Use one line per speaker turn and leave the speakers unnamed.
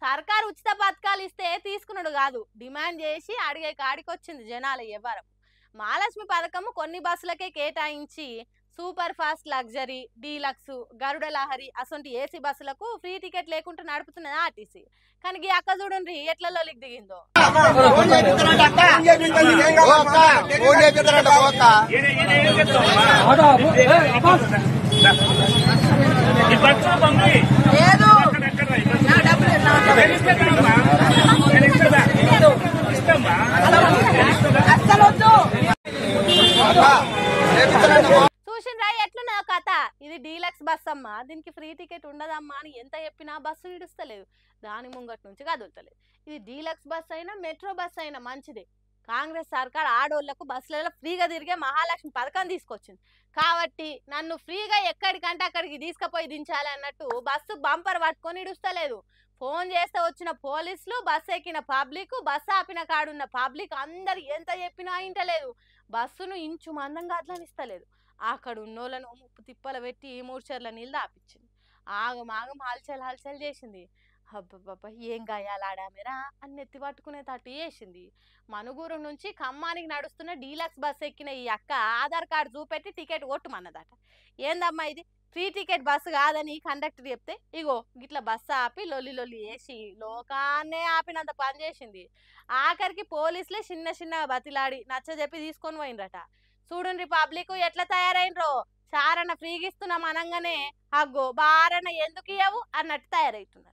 సర్కారు ఉచిత పథకాలు ఇస్తే తీసుకున్నాడు కాదు, డిమాండ్ చేసి అడిగే కాడికొచ్చింది జనాల వ్యవహారం. మహాలక్ష్మి పథకము కొన్ని బస్సులకే కేటాయించి సూపర్ ఫాస్ట్, లగ్జరీ, డీలక్స్, గరుడ లహరి అసొంటి ఏసీ బస్సులకు ఫ్రీ టికెట్ లేకుండా నడుపుతున్నది ఆర్టీసీ. కానీ ఈ అక్క చూడండి ఎట్లలో దిగిందో. చూసిండ్రా ఎట్లున్నా కథ. ఇది డీలక్స్ బస్ అమ్మా, దీనికి ఫ్రీ టికెట్ ఉండదమ్మా అని ఎంత చెప్పినా బస్సు ఇడుస్తలేదు, దాని ముంగట్ నుంచి కదులుతలేదు. ఇది డీలక్స్ బస్ అయినా మెట్రో బస్ అయినా మంచిదే. కాంగ్రెస్ సర్కార్ ఆడోళ్లకు బస్సులలో ఫ్రీగా తిరిగే మహాలక్ష్మి పథకం తీసుకొచ్చింది కాబట్టి నన్ను ఫ్రీగా ఎక్కడికంటే అక్కడికి తీసుకుపోయి దించాలి అన్నట్టు బస్సు బంపర్ పట్టుకొని ఇడుస్తలేదు. ఫోన్ చేస్తే వచ్చిన పోలీసులు, బస్సు ఎక్కిన పబ్లిక్, బస్సు ఆపిన కాడున్న పబ్లిక్ అందరు ఎంత చెప్పినా ఇంటలేదు. బస్సును ఇంచు మందంగా అట్లనిస్తలేదు. అక్కడ ఉన్నోళ్ళను ముప్పు తిప్పలు పెట్టి మూర్చర్ల నీళ్ళు ఆపించింది. ఆగమాగం హల్చల్ హల్చల్ చేసింది. అబ్బబ్బబ్బ ఏం గాయాలాడామెరా అని నెత్తి పట్టుకునే తట్టు చేసింది. మనుగూరు నుంచి ఖమ్మానికి నడుస్తున్న డీలక్స్ బస్ ఎక్కిన ఈ అక్క ఆధార్ కార్డు చూపెట్టి టికెట్ కొట్టుమన్నదట. ఏందమ్మా ఇది ఫ్రీ టికెట్ బస్సు కాదని కండక్టర్ చెప్తే ఇగో గిట్ల బస్సు ఆపి లొల్లి లొల్లి వేసి లోకాన్నే ఆపినంత పని చేసింది. ఆఖరికి పోలీసులే చిన్న చిన్న బతిలాడి నచ్చ చెప్పి తీసుకొని పోయిండ్రట. చూడండి పబ్లిక్ ఎట్లా తయారైనరో. చారణ ఫ్రీగిస్తున్నాం అనగానే అగ్గో బారణ ఎందుకు ఇయ్యవు అన్నట్టు తయారవుతున్నారు.